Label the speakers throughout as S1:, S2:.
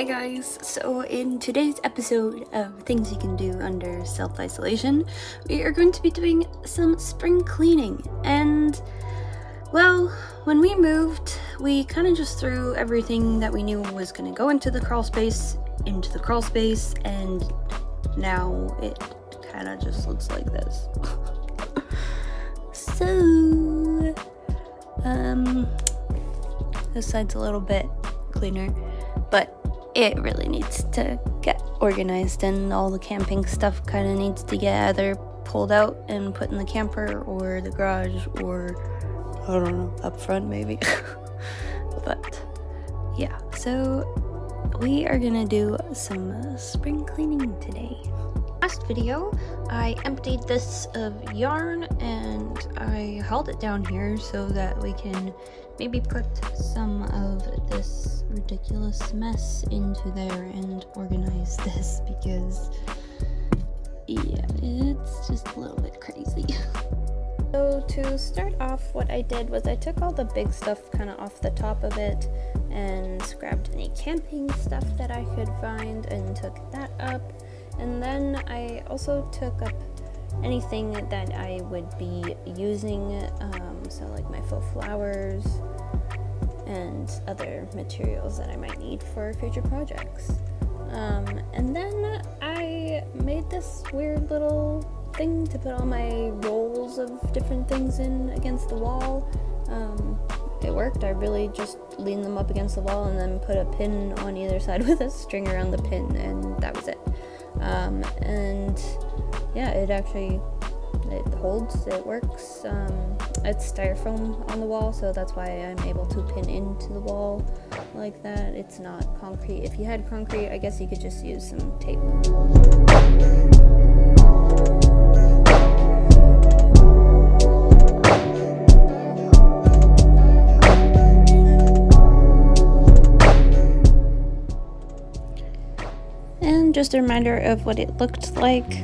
S1: Hey guys, so in today's episode of Things You Can Do Under Self-Isolation, we are going to be doing some spring cleaning. And, well, when we moved, we kind of just threw everything that we knew was going to go into the crawl space, and now it kind of just looks like this. So, this side's a little bit cleaner, but it really needs to get organized, and all the camping stuff kind of needs to get either pulled out and put in the camper or the garage, or I don't know, up front maybe. But yeah, so we are gonna do some spring cleaning today. Last video, I emptied this of yarn and I held it down here so that we can maybe put some of this ridiculous mess into there and organize this, because yeah, it's just a little bit crazy. So to start off, what I did was I took all the big stuff kind of off the top of it and grabbed any camping stuff that I could find and took that up. And then I also took up anything that I would be using, so like my faux flowers and other materials that I might need for future projects. And then I made this weird little thing to put all my rolls of different things in against the wall. It worked. I really just leaned them up against the wall and then put a pin on either side with a string around the pin, and that was it. And yeah, it holds, it works. It's styrofoam on the wall, so that's why I'm able to pin into the wall like that. It's not concrete. If you had concrete, I guess you could just use some tape. And just a reminder of what it looked like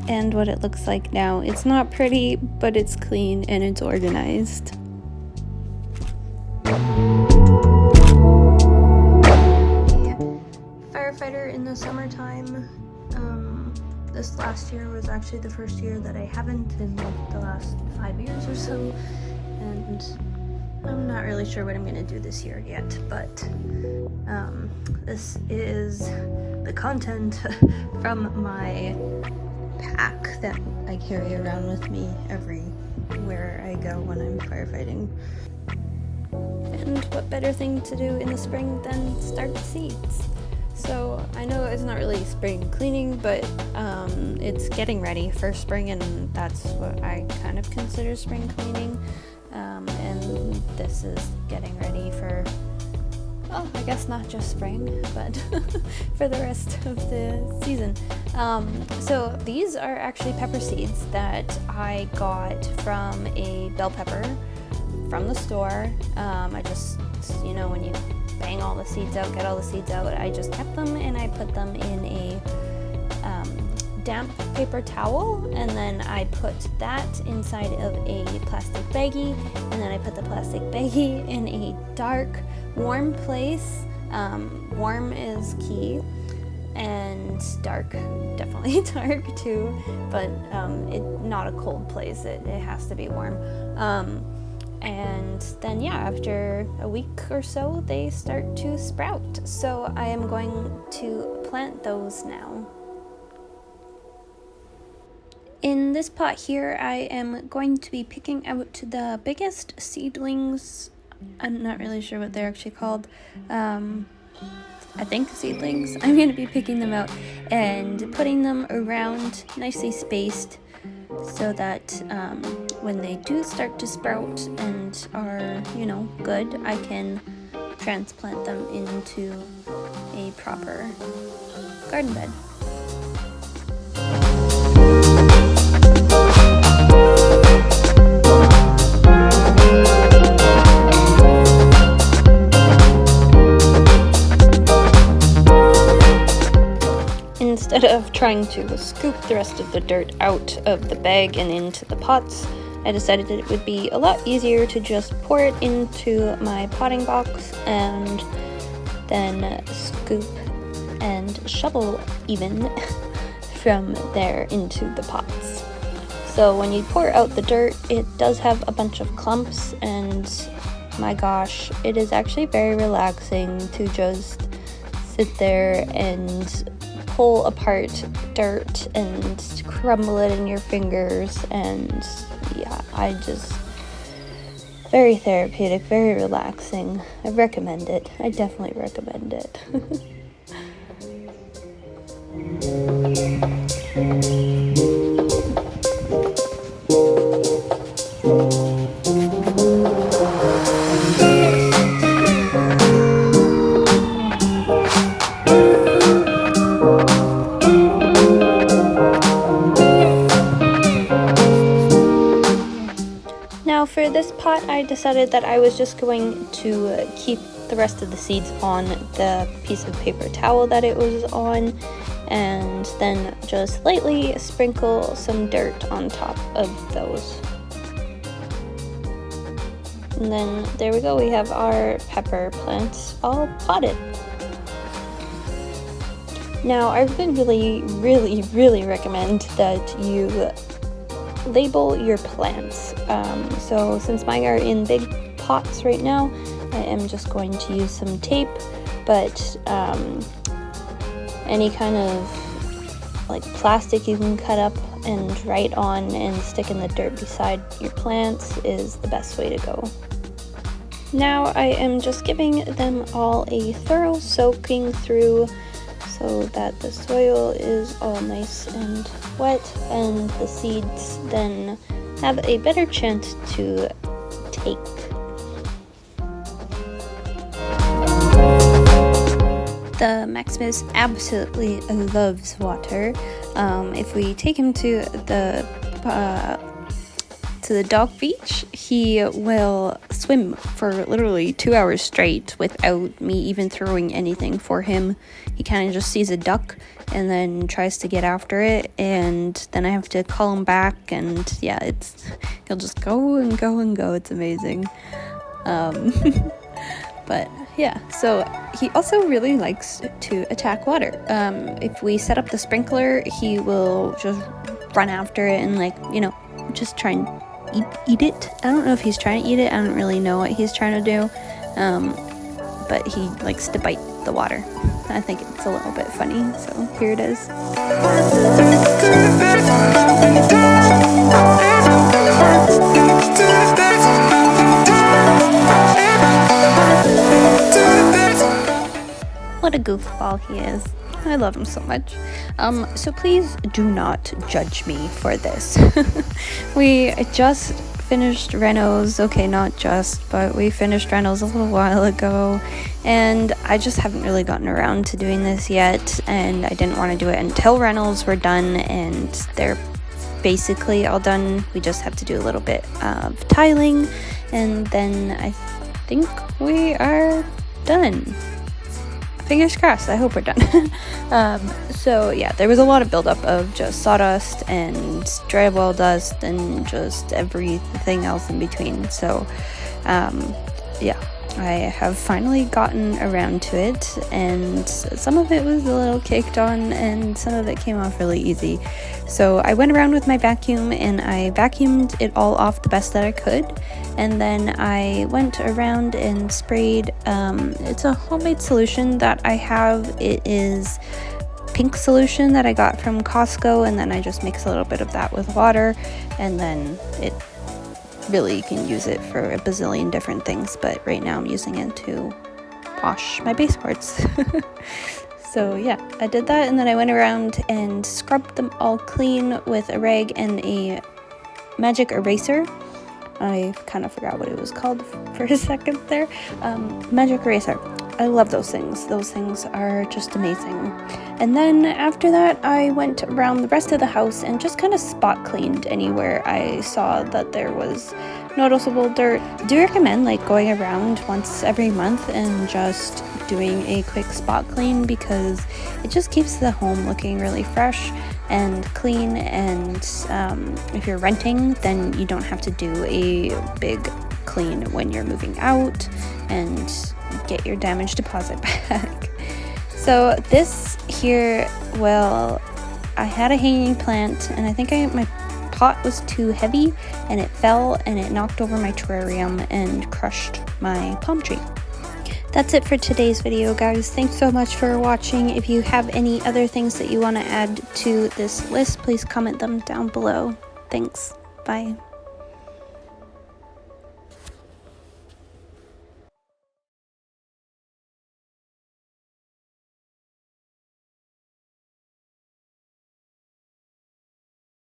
S1: and what it looks like now. It's not pretty, but it's clean and it's organized. A firefighter in the summertime. This last year was actually the first year that I haven't in like the last 5 years or so, and I'm not really sure what I'm gonna do this year yet, but this is the content from my pack that I carry around with me everywhere I go when I'm firefighting. And what better thing to do in the spring than start seeds? So I know it's not really spring cleaning, but it's getting ready for spring, and that's what I kind of consider spring cleaning. And this is getting ready for, well, I guess not just spring, but for the rest of the season. So these are actually pepper seeds that I got from a bell pepper from the store. I just, when you bang all the seeds out, get all the seeds out, I just kept them and I put them in a damp paper towel, and then I put that inside of a plastic baggie, and then I put the plastic baggie in a dark, warm place. Warm is key, and dark, definitely dark too, but not a cold place. It has to be warm. And then yeah, after a week or so, they start to sprout. So I am going to plant those now. In this pot here, I am going to be picking out the biggest seedlings. I'm not really sure what they're actually called. I think seedlings. I'm going to be picking them out and putting them around nicely spaced, so that when they do start to sprout and are, good, I can transplant them into a proper garden bed. Instead of trying to scoop the rest of the dirt out of the bag and into the pots, I decided that it would be a lot easier to just pour it into my potting box and then scoop and shovel even from there into the pots. So when you pour out the dirt, it does have a bunch of clumps, and my gosh, it is actually very relaxing to just sit there and pull apart dirt and crumble it in your fingers. And yeah, very therapeutic, very relaxing. I recommend it. I definitely recommend it. Now for this pot, I decided that I was just going to keep the rest of the seeds on the piece of paper towel that it was on, and then just lightly sprinkle some dirt on top of those. And then there we go, we have our pepper plants all potted. Now I would really recommend that you label your plants. So since mine are in big pots right now, I am just going to use some tape, but any kind of like plastic you can cut up and write on and stick in the dirt beside your plants is the best way to go. Now I am just giving them all a thorough soaking through so that the soil is all nice and wet, and the seeds then have a better chance to take. The Maximus absolutely loves water. If we take him to the dog beach, he will swim for literally 2 hours straight without me even throwing anything for him. He kind of just sees a duck and then tries to get after it, and then I have to call him back, and yeah, he'll just go and go and go. It's amazing. But yeah, so he also really likes to attack water. If we set up the sprinkler, he will just run after it and just try and eat it. I don't know if he's trying to eat it. I don't really know what he's trying to do. But he likes to bite the water. I think it's a little bit funny, so here it is. What a goofball he is. I love him so much. So please do not judge me for this. We just finished renos. Okay, not just, but we finished renos a little while ago, and I just haven't really gotten around to doing this yet, and I didn't want to do it until renos were done, and they're basically all done. We just have to do a little bit of tiling, and then I think we are done. Fingers crossed, I hope we're done. So yeah, there was a lot of buildup of just sawdust and drywall dust and just everything else in between. So yeah, I have finally gotten around to it, and some of it was a little caked on and some of it came off really easy. So I went around with my vacuum and I vacuumed it all off the best that I could, and then I went around and sprayed, it's a homemade solution that I have. It is pink solution that I got from Costco, and then I just mix a little bit of that with water, and then it really, you can use it for a bazillion different things, but right now I'm using it to wash my baseboards. So yeah, I did that, and then I went around and scrubbed them all clean with a rag and a magic eraser. I kind of forgot what it was called for a second there. Magic eraser. I love those things. Those things are just amazing. And then after that, I went around the rest of the house and just kind of spot cleaned anywhere I saw that there was noticeable dirt. I do recommend going around once every month and just doing a quick spot clean, because it just keeps the home looking really fresh and clean, and if you're renting, then you don't have to do a big clean when you're moving out and get your damaged deposit back. So this here, well, I had a hanging plant, and I think my pot was too heavy, and it fell and it knocked over my terrarium and crushed my palm tree. That's it for today's video, guys. Thanks so much for watching. If you have any other things that you want to add to this list, please comment them down below. Thanks. Bye.